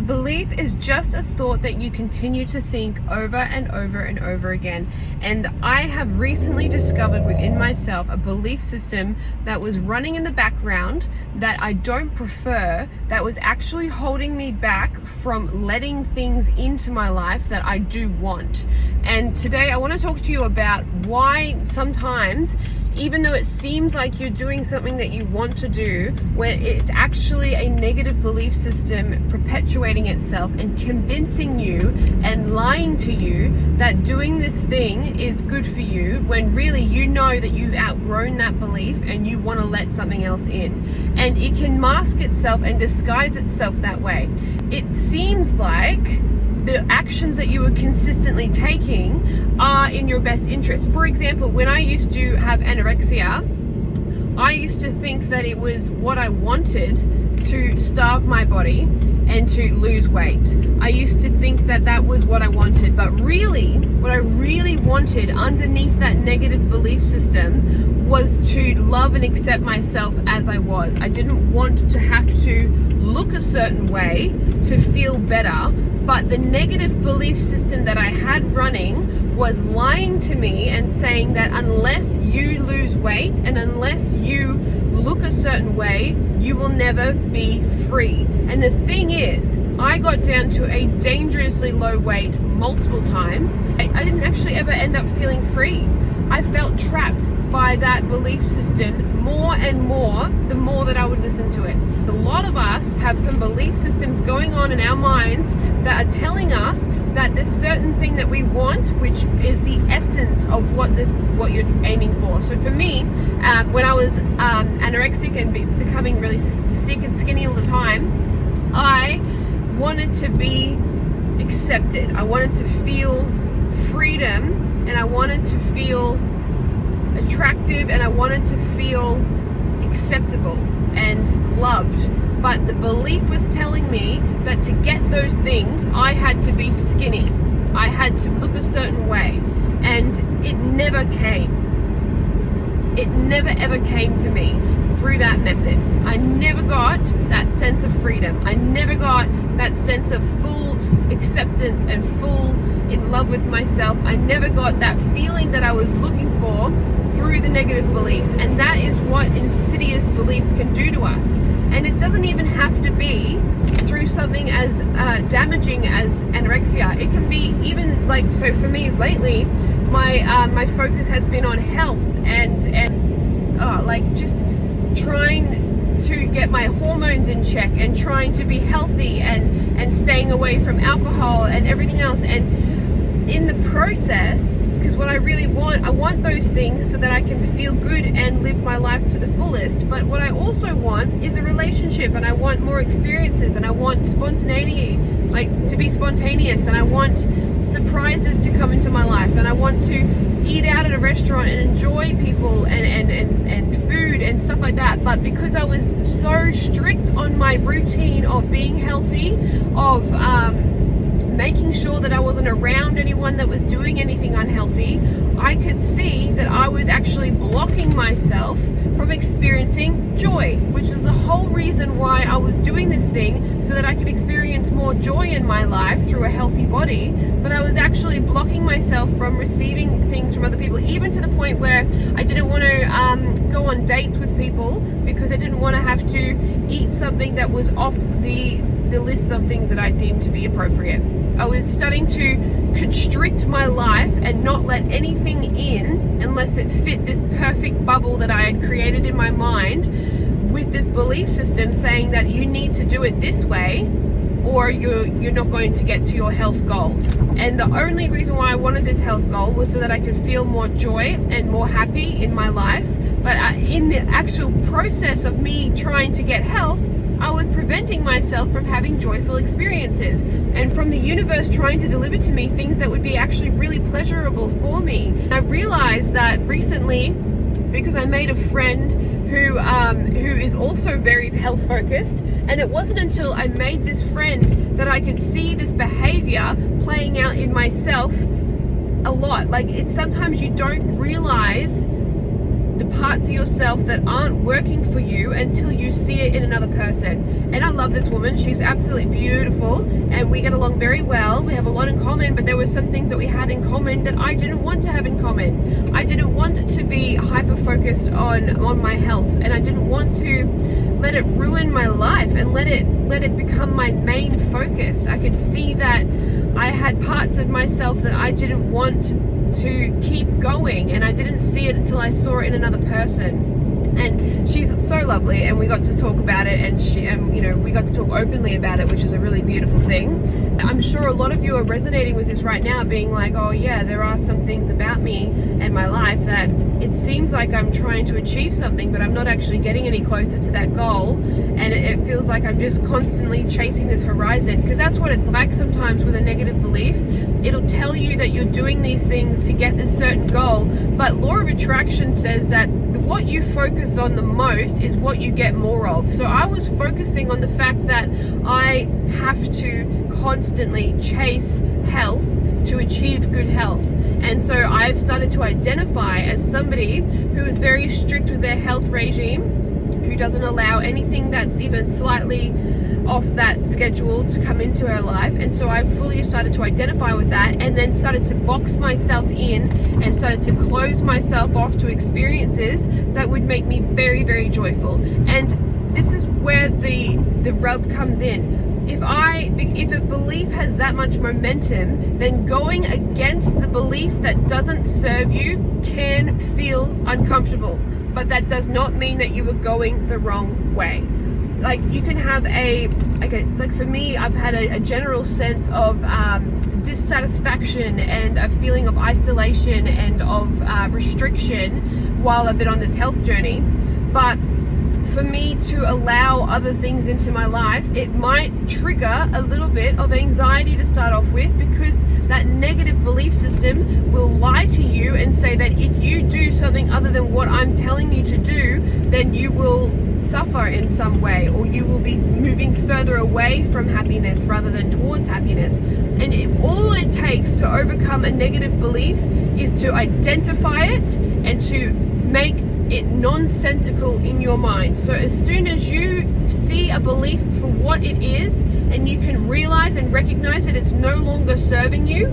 Belief is just a thought that you continue to think over and over and over again. And I have recently discovered within myself a belief system that was running in the background that I don't prefer, that was actually holding me back from letting things into my life that I do want. And today I want to talk to you about why sometimes, even though it seems like you're doing something that you want to do, when it's actually a negative belief system perpetuating itself and convincing you and lying to you that doing this thing is good for you, when really you know that you've outgrown that belief and you want to let something else in. And it can mask itself and disguise itself that way. It seems like the actions that you were consistently taking are in your best interest. For example, when I used to have anorexia, I used to think that it was what I wanted to starve my body and to lose weight. I used to think that that was what I wanted, but really, what I really wanted underneath that negative belief system was to love and accept myself as I was. I didn't want to have to look a certain way to feel better. But the negative belief system that I had running was lying to me and saying that unless you lose weight and unless you look a certain way, you will never be free. And the thing is, I got down to a dangerously low weight multiple times. I didn't actually ever end up feeling free. I felt trapped by that belief system more and more the more that I would listen to it. A lot of us have some belief systems going on in our minds that are telling us that this certain thing that we want, which is the essence of what you're aiming for. So for me, when I was anorexic and becoming really sick and skinny all the time, I wanted to be accepted. I wanted to feel freedom, and I wanted to feel attractive, and I wanted to feel acceptable and loved. But the belief was telling me that to get those things, I had to be skinny. I had to look a certain way. And it never came. It never ever came to me through that method. I never got that sense of freedom. I never got that sense of full acceptance and full in love with myself. I never got that feeling that I was looking for through the negative belief. And that is what insidious beliefs can do to us. And it doesn't even have to be through something as damaging as anorexia. It can be even like, so for me lately, my focus has been on health and like just trying to get my hormones in check and trying to be healthy and staying away from alcohol and everything else. And in the process, because what I really want, I want those things so that I can feel good and live my life to the fullest. But what I also want is a relationship, and I want more experiences, and I want spontaneity, like to be spontaneous, and I want surprises to come into my life, and I want to eat out at a restaurant and enjoy people and food and stuff like that. But because I was so strict on my routine of being healthy, of making sure that I wasn't around anyone that was doing anything unhealthy, I could see that I was actually blocking myself from experiencing joy, which is the whole reason why I was doing this thing, so that I could experience more joy in my life through a healthy body. But I was actually blocking myself from receiving things from other people, even to the point where I didn't want to go on dates with people because I didn't want to have to eat something that was off the list of things that I deemed to be appropriate. I was starting to constrict my life and not let anything in unless it fit this perfect bubble that I had created in my mind, with this belief system saying that you need to do it this way or you're not going to get to your health goal. And the only reason why I wanted this health goal was so that I could feel more joy and more happy in my life. But in the actual process of me trying to get health, I was preventing myself from having joyful experiences, and from the universe trying to deliver to me things that would be actually really pleasurable for me. I realized that recently, because I made a friend who is also very health focused, and it wasn't until I made this friend that I could see this behavior playing out in myself a lot. Like, it's sometimes you don't realize the parts of yourself that aren't working for you until you see it in another person. And I love this woman. She's absolutely beautiful and we get along very well. We have a lot in common, but there were some things that we had in common that I didn't want to have in common. I didn't want to be hyper focused on my health, and I didn't want to let it ruin my life and let it become my main focus. I could see that I had parts of myself that I didn't want to keep going, and I didn't see it until I saw it in another person. And she's so lovely, and we got to talk about it, and we got to talk openly about it, which is a really beautiful thing. I'm sure a lot of you are resonating with this right now, being like, oh yeah, there are some things about me and my life that it seems like I'm trying to achieve something, but I'm not actually getting any closer to that goal, and it feels like I'm just constantly chasing this horizon, because that's what it's like sometimes with a negative belief. It'll tell you that you're doing these things to get this certain goal, but law of attraction says that what you focus on the most is what you get more of. So I was focusing on the fact that I have to constantly chase health to achieve good health. And so I've started to identify as somebody who is very strict with their health regime, who doesn't allow anything that's even slightly off that schedule to come into her life. And so I fully started to identify with that, and then started to box myself in and started to close myself off to experiences that would make me very, very joyful. And this is where the rub comes in. If a belief has that much momentum, then going against the belief that doesn't serve you can feel uncomfortable, but that does not mean that you are going the wrong way. Like, you can have like for me, I've had a general sense of dissatisfaction and a feeling of isolation and of restriction while I've been on this health journey. But for me to allow other things into my life, it might trigger a little bit of anxiety to start off with, because that negative belief system will lie to you and say that if you do something other than what I'm telling you to do, then you will suffer in some way, or you will be moving further away from happiness rather than towards happiness. And all it takes to overcome a negative belief is to identify it and to make it nonsensical in your mind. So as soon as you see a belief for what it is, and you can realize and recognize that it's no longer serving you,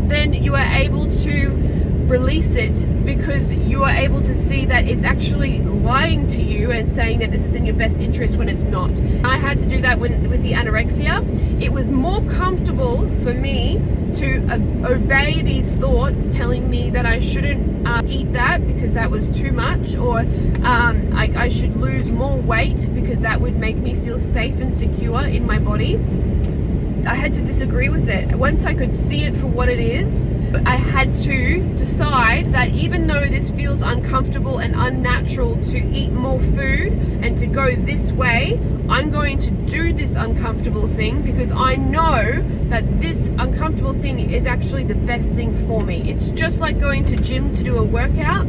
then you are able to release it, because you are able to see that it's actually lying to you and saying that this is in your best interest when it's not. I had to do that with the anorexia. It was more comfortable for me to obey these thoughts telling me that I shouldn't eat that because that was too much, or I should lose more weight because that would make me feel safe and secure in my body. I had to disagree with it. Once I could see it for what it is, I had to decide that even though this feels uncomfortable and unnatural to eat more food and to go this way, I'm going to do this uncomfortable thing, because I know that this uncomfortable thing is actually the best thing for me. It's just like going to gym to do a workout,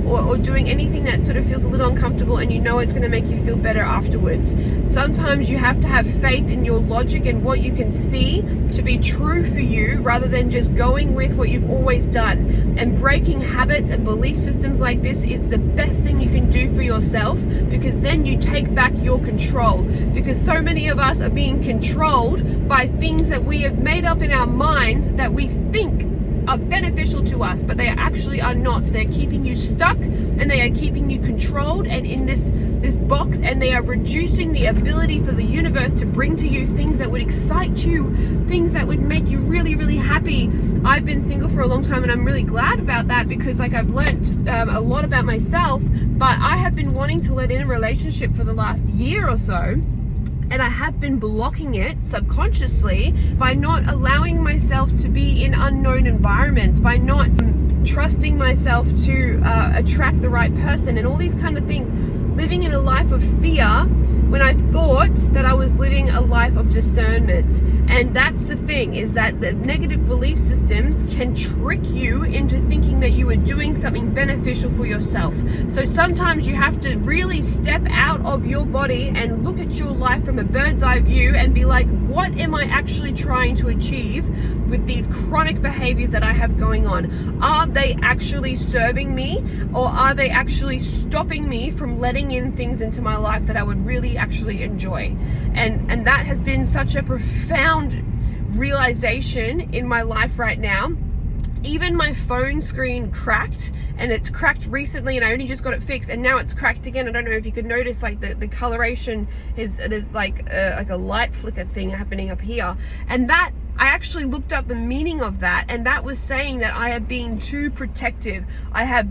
or doing anything that sort of feels a little uncomfortable and you know it's going to make you feel better afterwards. Sometimes you have to have faith in your logic and what you can see to be true for you, rather than just going with what you've always done. And breaking habits and belief systems like this is the best thing you can do for yourself, because then you take back your control. Because so many of us are being controlled by things that we have made up in our minds that we think are beneficial to us, but they actually are not. They're keeping you stuck, and they are keeping you controlled and in this box, and they are reducing the ability for the universe to bring to you things that would excite you, things that would make you really, really happy. I've been single for a long time, and I'm really glad about that, because I've learned a lot about myself, but I have been wanting to let in a relationship for the last year or so. And I have been blocking it subconsciously by not allowing myself to be in unknown environments, by not trusting myself to attract the right person, and all these kind of things. Living in a life of fear when I thought that I was living a life of discernment. And that's the thing, is that the negative belief systems can trick you into thinking that you are doing something beneficial for yourself. So sometimes you have to really step out of your body and look at your life from a bird's eye view and be like, what am I actually trying to achieve with these chronic behaviors that I have going on? Are they actually serving me, or are they actually stopping me from letting in things into my life that I would really actually enjoy? And that has been such a profound realization in my life right now. Even my phone screen cracked, and it's cracked recently, and I only just got it fixed, and now it's cracked again. I don't know if you could notice, like the coloration is, there's like a light flicker thing happening up here, and that I actually looked up the meaning of that, and that was saying that I have been too protective. I have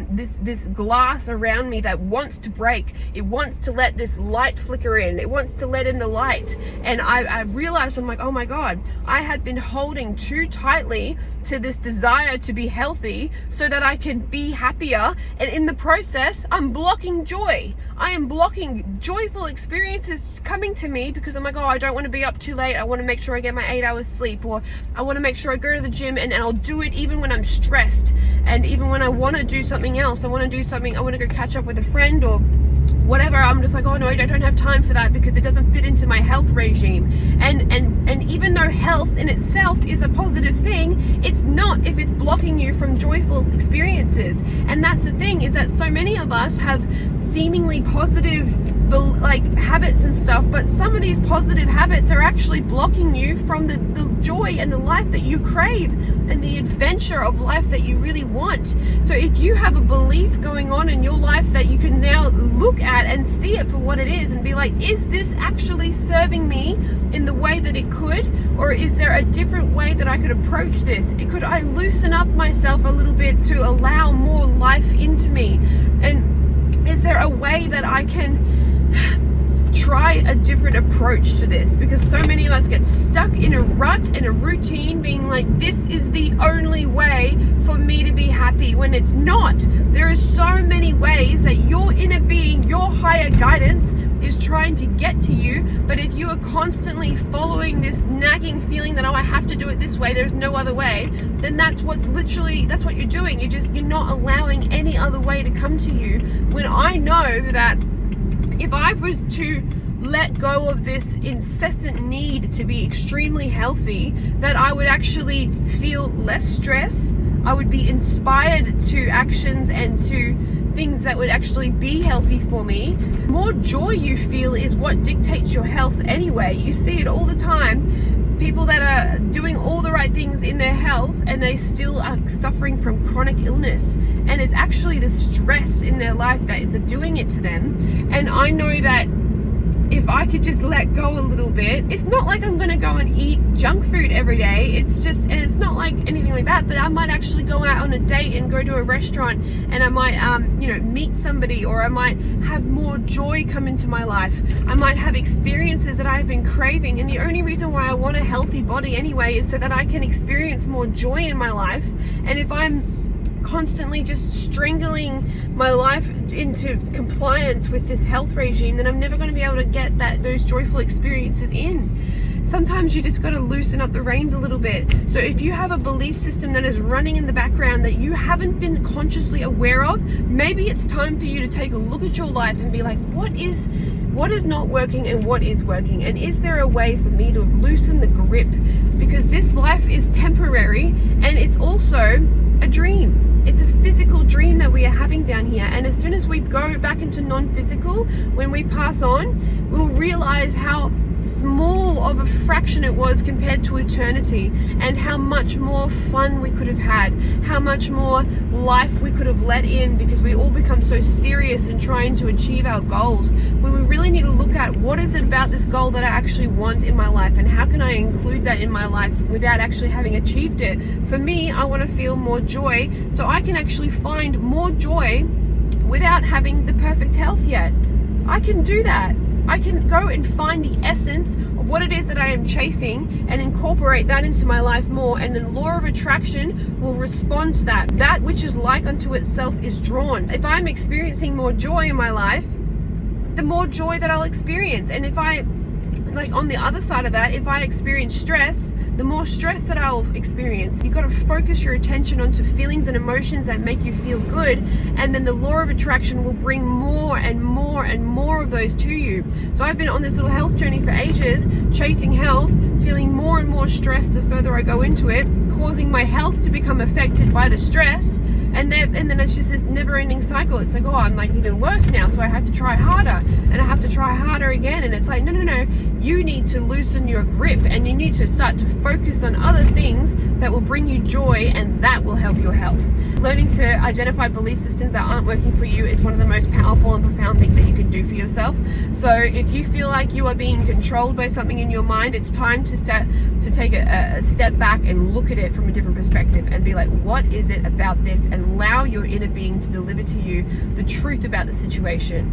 this glass around me that wants to break. It wants to let this light flicker in. It wants to let in the light. And I realized, I'm like, oh my God, I had been holding too tightly to this desire to be healthy so that I can be happier. And in the process, I'm blocking joy. I am blocking joyful experiences coming to me because I'm like, oh, I don't want to be up too late. I want to make sure I get my 8 hours sleep, or I want to make sure I go to the gym, and I'll do it even when I'm stressed, and even when I want to do something else. I want to go catch up with a friend or whatever. I'm just like, oh no, I don't have time for that because it doesn't fit into my health regime. And even though health in itself is a positive thing, it's not if it's blocking you from joyful experiences. And that's the thing, is that so many of us have seemingly positive like habits and stuff, but some of these positive habits are actually blocking you from the joy and the life that you crave and the adventure of life that you really want. So if you have a belief going on in your life that you can now look at and see it for what it is and be like, is this actually serving me in the way that it could, or is there a different way that I could approach this? Could I loosen up myself a little bit to allow more life into me? And is there a way that I can try a different approach to this? Because so many of us get stuck in a rut and a routine, being like, this is the only way for me to be happy, when it's not. There are so many ways that your inner being, your higher guidance, is trying to get to you. But if you are constantly following this nagging feeling that, oh, I have to do it this way, there's no other way, then that's what you're doing. You're not allowing any other way to come to you. When I know that if I was to let go of this incessant need to be extremely healthy, that I would actually feel less stress. I would be inspired to actions and to things that would actually be healthy for me. More joy you feel is what dictates your health anyway. You see it all the time. People that are doing all the right things in their health and they still are suffering from chronic illness. And it's actually the stress in their life that is doing it to them. And I know that if I could just let go a little bit, it's not like I'm going to go and eat junk food every day. And it's not like anything like that, but I might actually go out on a date and go to a restaurant, and I might, meet somebody, or I might have more joy come into my life. I might have experiences that I've been craving. And the only reason why I want a healthy body anyway is so that I can experience more joy in my life. And if I'm constantly just strangling my life into compliance with this health regime, then I'm never going to be able to get those joyful experiences in. Sometimes you just got to loosen up the reins a little bit. So if you have a belief system that is running in the background that you haven't been consciously aware of, maybe it's time for you to take a look at your life and be like, what is not working and what is working? And is there a way for me to loosen the grip? Because this life is temporary, and it's also a dream. It's a physical dream that we are having down here. And as soon as we go back into non-physical, when we pass on, we'll realize how small of a fraction it was compared to eternity, and how much more fun we could have had, how much more life we could have let in, because we all become so serious in trying to achieve our goals, when we really need to look at what is it about this goal that I actually want in my life, and how can I include that in my life without actually having achieved it. For me, I want to feel more joy, so I can actually find more joy without having the perfect health yet. I can do that. I can go and find the essence of what it is that I am chasing and incorporate that into my life more, and the law of attraction will respond to that. That which is like unto itself is drawn. If I'm experiencing more joy in my life, the more joy that I'll experience. And if I like on the other side of that, if I experience stress, the more stress that I'll experience, you've got to focus your attention onto feelings and emotions that make you feel good, and then the law of attraction will bring more and more and more of those to you. So I've been on this little health journey for ages, chasing health, feeling more and more stressed the further I go into it, causing my health to become affected by the stress. And then it's just this never-ending cycle. It's like, oh, I'm like even worse now, so I have to try harder, and I have to try harder again. And it's like, no, you need to loosen your grip, and you need to start to focus on other things that will bring you joy, and that will help your health. Learning to identify belief systems that aren't working for you is one of the most powerful and profound things that you can do for yourself. So if you feel like you are being controlled by something in your mind, it's time to take a step back and look at it from a different perspective and be like, what is it about this? And allow your inner being to deliver to you the truth about the situation.